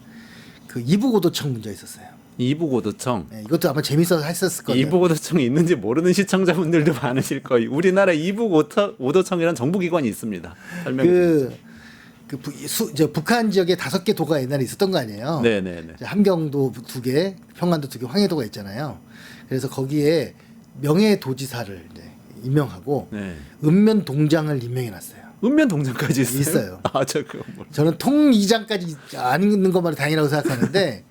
그 이부고도청 문제 있었어요. 이부고도청. 네, 이것도 아마 재밌어서 했었을 거예요. 이부고도청이 있는지 모르는 시청자분들도 많으실 거예요. 우리나라 이부고도청이란 정부기관이 있습니다. 설명해 주시죠. 북한 지역에 5개 도가 옛날에 있었던 거 아니에요. 네네네. 함경도 2개, 평안도 2개, 황해도가 있잖아요. 그래서 거기에 명예도지사를 이제 임명하고 네. 읍면 동장을 임명해놨어요. 읍면 동장까지 있어요? 있어요. 저 그거 뭐. 저는 통이장까지 안 있는 것만 다행이라고 생각하는데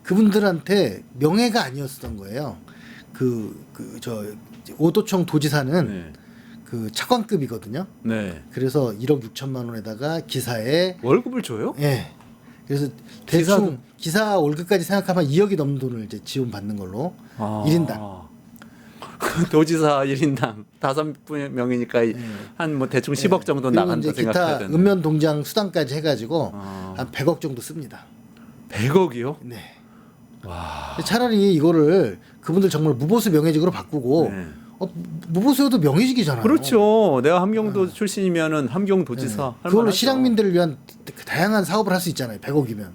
그분들한테 명예가 아니었던 거예요. 오도청 도지사는 네. 그 차관급이거든요. 네. 그래서 1억 6천만 원에다가 기사에 월급을 줘요? 예. 그래서 대충 기사 월급까지 생각하면 2억이 넘는 돈을 이제 지원받는 걸로 1인당. 도지사 1인당 5명이니까 한 뭐 대충 10억 정도 그리고 나간다 이제 생각해야 기타 되는. 읍면 동장 수당까지 해가지고 한 100억 정도 씁니다. 100억이요? 네. 와. 차라리 이거를 그분들 정말 무보수 명예직으로 바꾸고 네. 무보수여도 명예직이잖아요. 그렇죠. 내가 함경도 출신이면은 함경도지사 할 그걸로 만하죠. 실향민들을 위한 다양한 사업을 할 수 있잖아요. 100억이면.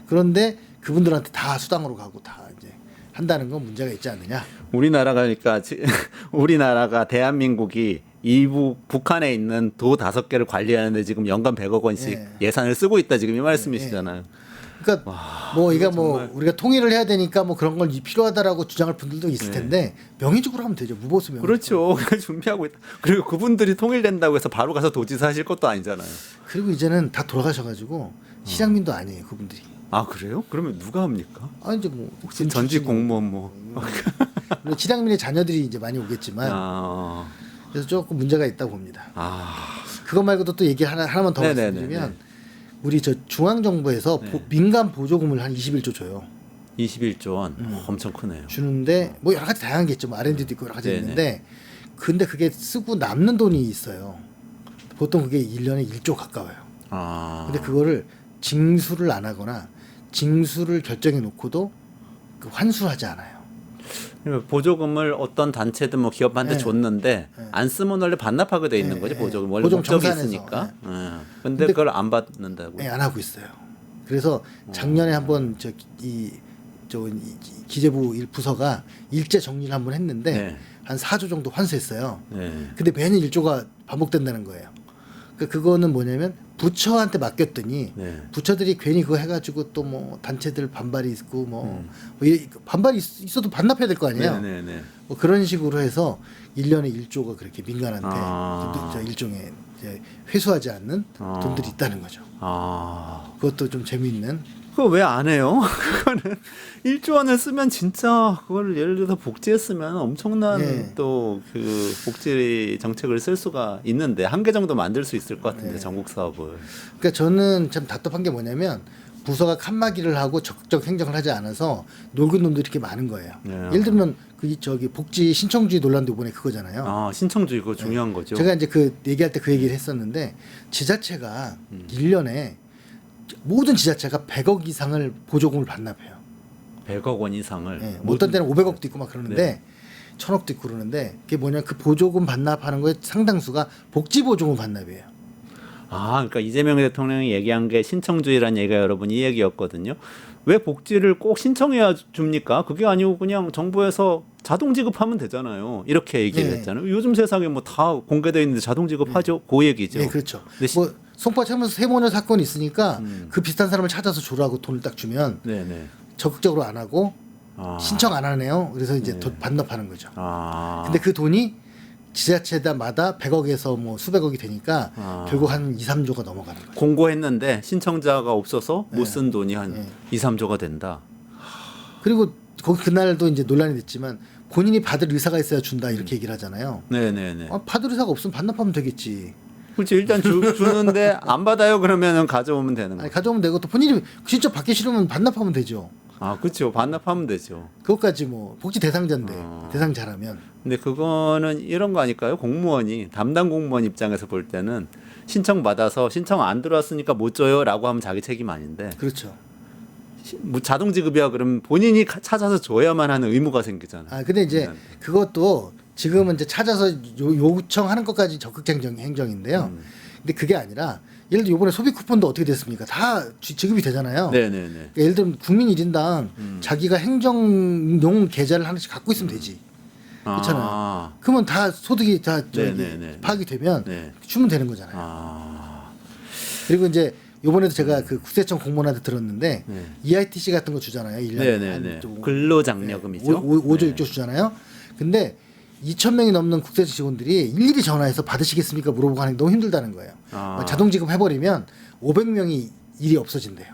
그런데 그분들한테 다 수당으로 가고 다 이제 한다는 건 문제가 있지 않느냐. 우리나라가 그러니까 우리나라가 대한민국이 이부 북한에 있는 도 5개를 관리하는데 지금 연간 100억 원씩 네. 예산을 쓰고 있다 지금 이 말씀이시잖아요. 그러니까 뭐 이가 뭐 정말. 우리가 통일을 해야 되니까 뭐 그런 걸 필요하다라고 주장할 분들도 있을 텐데 명예직으로 하면 되죠. 무보수 명예직. 그렇죠. 그걸 준비하고 있다. 그리고 그분들이 통일된다고 해서 바로 가서 도지사 하실 것도 아니잖아요. 그리고 이제는 다 돌아가셔가지고 실향민도 아니에요. 그분들이. 아 그래요? 그러면 누가 합니까? 아 이제 뭐 혹시 전직 공무원 뭐? 물론 실향민의 자녀들이 이제 많이 오겠지만 아, 그래서 조금 문제가 있다고 봅니다. 아, 그것 말고도 또 얘기 하나만 더 네네네네. 말씀드리면 우리 저 중앙 정부에서 네. 민간 보조금을 한 21조 줘요. 21조 원 엄청 크네요. 주는데 뭐 여러 가지 다양한 게 있죠. 뭐 R&D도 있고 여러 가지 네네. 있는데 근데 그게 쓰고 남는 돈이 있어요. 보통 그게 1년에 1조 가까워요. 아, 근데 그거를 징수를 안 하거나 징수를 결정해 놓고도 그 환수하지 않아요. 그러니까 보조금을 어떤 단체든 뭐 기업한테 네. 줬는데 안 쓰면 원래 반납하게 돼 있는 네, 거지 네. 보조금 원래 보조금 목적이 정산해서. 있으니까. 네. 근데 근데 그걸 안 받는다고. 안 하고 있어요. 그래서 작년에 한번 기재부 부서가 일제 정리를 한번 했는데 네. 한 4조 정도 환수했어요. 네. 근데 매년 1조가 반복된다는 거예요. 그거는 뭐냐면 부처한테 맡겼더니 네. 부처들이 괜히 그거 해가지고 또 뭐 단체들 반발이 있고 뭐 반발이 있어도 반납해야 될 거 아니에요. 네, 네, 네. 뭐 그런 식으로 해서 1년에 1조가 그렇게 민간한테 아. 저 일종의 이제 회수하지 않는 아. 돈들이 있다는 거죠. 아, 그것도 좀 재미있는. 그거 왜 안 해요? 그거는 1조 원을 쓰면 진짜 그걸 예를 들어서 복지했으면 엄청난 네. 또 그 복지 정책을 쓸 수가 있는데 한 개 정도 만들 수 있을 것 같은데 네. 전국 사업을. 그러니까 저는 참 답답한 게 뭐냐면 부서가 칸막이를 하고 적극적 행정을 하지 않아서 놀고 놈들이 이렇게 많은 거예요. 네. 예를 들면 저기 복지 신청주의 논란도 이번에 그거잖아요. 아, 신청주의 그거 중요한 거죠. 제가 이제 그 얘기할 때 그 얘기를 했었는데 지자체가 1년에 모든 지자체가 100억 이상을 보조금을 반납해요. 100억 원 이상을. 네, 뭐 어떤 데는 500억도 있고 막 그러는데 1000억도 있고 그러는데 그게 뭐냐 그 보조금 반납하는 거에 상당수가 복지 보조금 반납이에요. 아, 그러니까 이재명 대통령이 얘기한 게 신청주의란 얘기가 여러분 이 얘기였거든요. 왜 복지를 꼭 신청해야 줍니까? 그게 아니고 그냥 정부에서 자동 지급하면 되잖아요. 이렇게 얘기를 네. 했잖아요. 요즘 세상에 뭐 다 공개되어 있는데 자동 지급하죠. 그 얘기죠. 네, 그렇죠. 근데 뭐 송파 차면서 세모녀 사건이 있으니까 그 비슷한 사람을 찾아서 주라고 돈을 딱 주면 네네. 적극적으로 안 하고 아. 신청 안 하네요. 그래서 이제 돈 반납하는 거죠. 아. 근데 그 돈이 지자체마다 100억에서 뭐 수백억이 되니까 결국 한 2, 3조가 넘어가는 거죠. 공고했는데 신청자가 없어서 못 쓴 돈이 한 네. 2, 3조가 된다. 그리고 거기 그날도 이제 논란이 됐지만 본인이 받을 의사가 있어야 준다 이렇게 얘기를 하잖아요. 네네네. 받을 의사가 없으면 반납하면 되겠지. 그렇지. 일단 주는데 안 받아요 그러면 가져오면 되는 아니 거. 가져오면 되고 또 본인이 진짜 받기 싫으면 반납하면 되죠. 아, 그렇죠. 반납하면 되죠. 그것까지 뭐 복지 대상자인데 대상 잘하면 근데 그거는 이런 거 아닐까요? 공무원이 담당 공무원 입장에서 볼 때는 신청 받아서 신청 안 들어왔으니까 못 줘요라고 하면 자기 책임 아닌데 그렇죠. 뭐 자동 지급이야 그러면 본인이 찾아서 줘야만 하는 의무가 생기잖아요. 아 근데 이제 그것도 지금은 이제 찾아서 요청하는 것까지 적극 행정인데요. 근데 그게 아니라 예를 들어 이번에 소비 쿠폰도 어떻게 됐습니까? 다 지급이 되잖아요. 네네네. 그러니까 예를 들면 국민 1인당 자기가 행정용 계좌를 하나씩 갖고 있으면 되지. 그렇잖아요. 아, 그러면 다 소득이 다 네네네. 파악이 되면 네. 주면 되는 거잖아요. 아, 그리고 이제 요번에도 제가 그 국세청 공무원한테 들었는데 네. EITC 같은 거 주잖아요. 1년에 네네네. 근로장려금이죠. 5조 네. 6조 주잖아요. 근데 2,000명이 넘는 국세청 직원들이 일일이 전화해서 받으시겠습니까? 물어보고 하는 게 너무 힘들다는 거예요. 아. 자동 지급 해버리면 500명이 일이 없어진대요.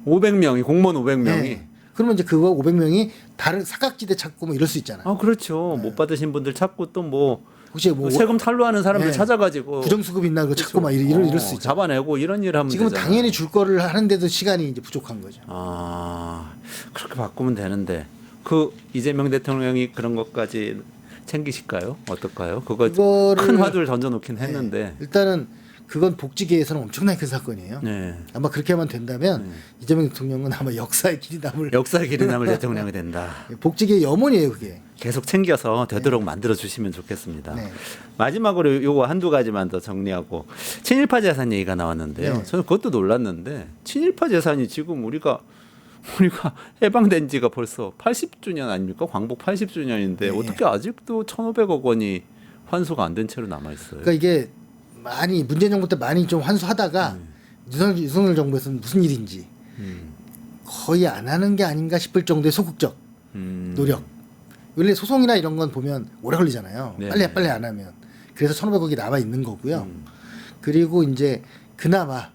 500명이 공무원 500명이. 네. 그러면 이제 그거 500명이 다른 사각지대 찾고 뭐 이럴 수 있잖아요. 아, 그렇죠. 못 받으신 분들 찾고 또 뭐 혹시 뭐 세금 탈루하는 사람들 네. 찾아가지고 부정수급 있나 그거 찾고 막 이럴 수 있죠. 잡아내고 이런 일을 하면 지금은 되잖아요. 당연히 줄 거를 하는데도 시간이 이제 부족한 거죠. 아, 그렇게 바꾸면 되는데 그 이재명 대통령이 그런 것까지 챙기실까요? 어떨까요? 그거 그거를 큰 화두를 던져놓긴 했는데. 일단은 그건 복지계에서는 엄청나게 큰 사건이에요. 네. 아마 그렇게만 된다면 이재명 대통령은 아마 역사의 길이 남을 역사의 길이 남을 대통령이 된다. 복지계의 염원이에요, 그게. 계속 챙겨서 되도록 만들어 주시면 좋겠습니다. 네. 마지막으로 요거 한두 가지만 더 정리하고 친일파 재산 얘기가 나왔는데요. 네. 저는 그것도 놀랐는데 친일파 재산이 지금 우리가 해방된 지가 벌써 80주년 아닙니까? 광복 80주년인데 네. 어떻게 아직도 1,500억 원이 환수가 안 된 채로 남아 있어요. 그러니까 이게 많이 문재인 정부 때 많이 좀 환수하다가 윤석열 정부에서는 무슨 일인지 거의 안 하는 게 아닌가 싶을 정도의 소극적 노력. 원래 소송이나 이런 건 보면 오래 걸리잖아요. 네. 빨리 안 하면. 그래서 1,500억이 남아 있는 거고요. 그리고 이제 그나마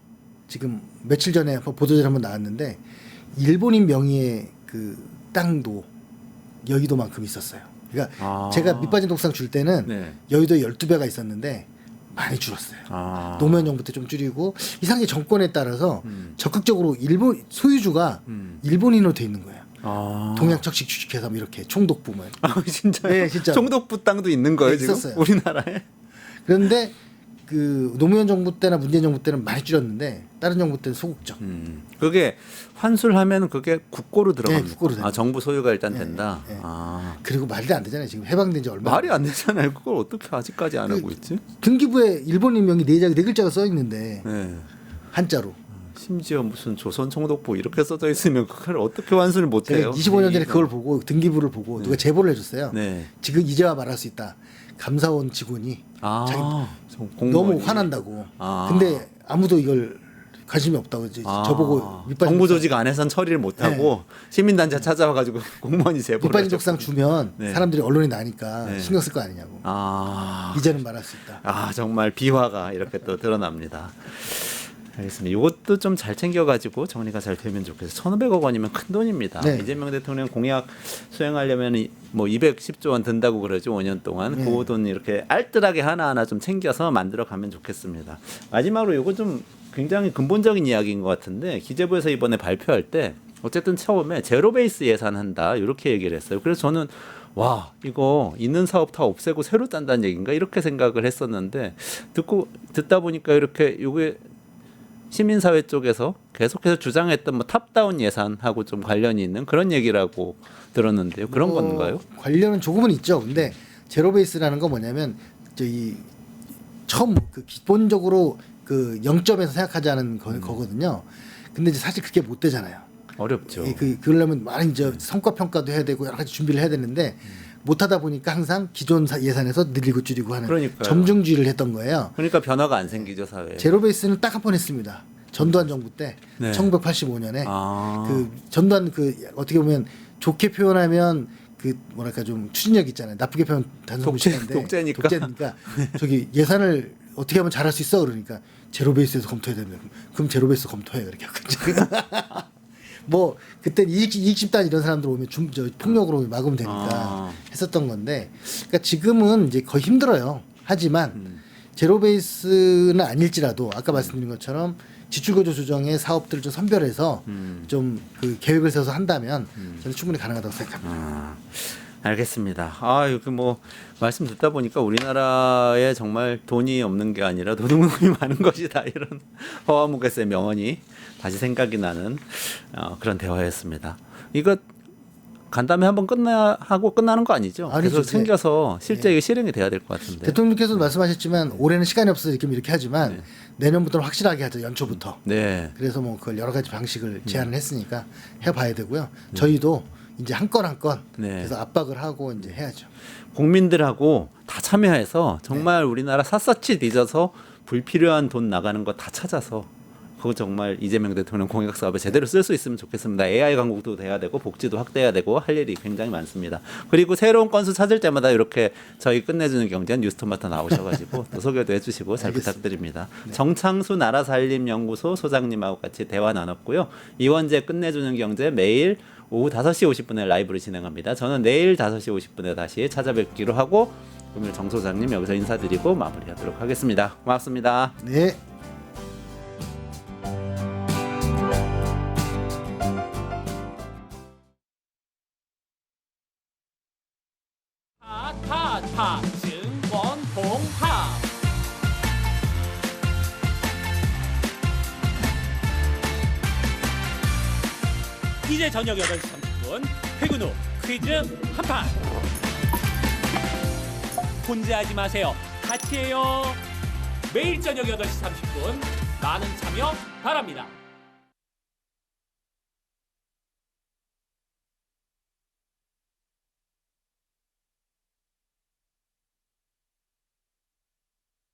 지금 며칠 전에 보도자료 한번 나왔는데 일본인 명의의 그 땅도 여의도만큼 있었어요. 그러니까 제가 밑빠진 독상 줄 때는 네. 여의도에 12배가 있었는데 많이 줄었어요. 노무현 정부 때 좀 줄이고 이상하게 정권에 따라서 적극적으로 일본 소유주가 일본인으로 돼 있는 거예요. 동양척식 주식회사 뭐 이렇게 총독부 뭐. 진짜요? 네, 진짜. 총독부 땅도 있는 거예요, 네, 지금? 있었어요. 우리나라에? 그런데 그 노무현 정부 때나 문재인 정부 때는 많이 줄였는데 다른 정부 때는 소극적. 그게 환수를 하면 그게 국고로 들어갑니다. 네, 국고로 됩니다. 정부 소유가 일단 네, 된다. 네. 아. 그리고 말도 안 되잖아요. 지금 해방된 지 얼마. 말이 안 되잖아요. 그걸 어떻게 아직까지 안 하고 있지? 등기부에 일본인 명의 네 글자가 써 있는데 네. 한자로. 심지어 무슨 조선 총독부 이렇게 써져 있으면 그걸 어떻게 환수를 못 해요? 제가 25년 전에 그걸 보고 등기부를 보고 누가 제보를 해줬어요. 네. 지금 이제와 말할 수 있다. 감사원 직원이 자기 너무 화난다고. 근데 아무도 이걸 관심이 없다고 이제 저보고 정부 조직 안에선 처리를 못 하고 시민단체 찾아와가지고 공무원이 제보를 밑빠진 독상 주면 네. 사람들이 언론이 나니까 네. 신경 쓸 거 아니냐고. 이제는 말할 수 있다. 정말 비화가 이렇게 또 드러납니다. 알겠습니다. 이것도 좀 잘 챙겨가지고 정리가 잘 되면 좋겠어요. 1,500억 원이면 큰 돈입니다. 네. 이재명 대통령 공약 수행하려면 뭐 210조 원 든다고 그러죠. 5년 동안. 네. 그 돈 이렇게 알뜰하게 하나하나 좀 챙겨서 만들어가면 좋겠습니다. 마지막으로 이거 좀 굉장히 근본적인 이야기인 것 같은데 기재부에서 이번에 발표할 때 어쨌든 처음에 제로 베이스 예산한다 이렇게 얘기를 했어요. 그래서 저는 와 이거 있는 사업 다 없애고 새로 짠다는 얘기인가 이렇게 생각을 했었는데 듣다 보니까 이렇게 요게 시민사회 쪽에서 계속해서 주장했던 뭐 탑다운 예산하고 좀 관련이 있는 그런 얘기라고 들었는데요. 그런 건가요? 관련은 조금은 있죠. 근데 제로 베이스라는 건 뭐냐면 저희 처음 그 기본적으로 그 0점에서 생각하자는 거거든요. 근데 이제 사실 그게 못 되잖아요. 어렵죠. 그러려면 많은 이제 성과 평가도 해야 되고 여러 가지 준비를 해야 되는데 못 하다 보니까 항상 기존 예산에서 늘리고 줄이고 하는 그러니까요. 점중주의를 했던 거예요. 그러니까 변화가 안 생기죠 사회에. 제로 베이스는 딱 한 번 했습니다. 전두환 정부 때 네. 1985년에 그 전두환 그 어떻게 보면 좋게 표현하면 그 뭐랄까 좀 추진력 있잖아요. 나쁘게 표현 단순 무시한데 독재니까. 저기 예산을 어떻게 하면 잘할 수 있어 그러니까 제로 베이스에서 검토해야 됩니다. 그럼 제로 베이스 검토해 그렇게 하고 뭐 그때 이익 집단 이런 사람들 오면 폭력으로 막으면 되니까 했었던 건데 그러니까 지금은 이제 거의 힘들어요. 하지만 제로 베이스는 아닐지라도 아까 말씀드린 것처럼 지출구조 조정의 사업들을 좀 선별해서 좀 그 계획을 세워서 한다면 저는 충분히 가능하다고 생각합니다. 알겠습니다. 여기 뭐 말씀 듣다 보니까 우리나라에 정말 돈이 없는 게 아니라 노동력이 많은 것이다 이런 허와무개스의 명언이 다시 생각이 나는 그런 대화였습니다. 이거 간담회 한번 하고 끝나는 거 아니죠? 아니죠. 계속 챙겨서 실제 이게 실행이 돼야 될 것 같은데. 대통령께서도 말씀하셨지만 올해는 시간이 없어서 이렇게 하지만 내년부터는 확실하게 하죠. 연초부터. 네. 그래서 뭐 그걸 여러 가지 방식을 제안을 했으니까 해봐야 되고요. 저희도 이제 한 건 한 건 그래서 압박을 하고 이제 해야죠. 국민들하고 다 참여해서 정말 우리나라 샅샅이 뒤져서 불필요한 돈 나가는 거 다 찾아서 그거 정말 이재명 대통령 공약 사업에 제대로 쓸 수 있으면 좋겠습니다. AI 강국도 돼야 되고 복지도 확대해야 되고 할 일이 굉장히 많습니다. 그리고 새로운 건수 찾을 때마다 이렇게 저희 끝내주는 경제는 뉴스토마토 나오셔가지고 또 소개도 해주시고 잘 부탁드립니다. 네. 정창수 나라살림연구소 소장님하고 같이 대화 나눴고요. 이원재 끝내주는 경제 매일 오후 5시 50분에 라이브를 진행합니다. 저는 내일 5시 50분에 다시 찾아뵙기로 하고 오늘 정 소장님 여기서 인사드리고 마무리하도록 하겠습니다. 고맙습니다. 네. 하증권통합. 이제 저녁 8시 30분 퇴근 후 퀴즈 한판. 혼자 하지 마세요. 같이 해요. 매일 저녁 8시 30분 많은 참여 바랍니다.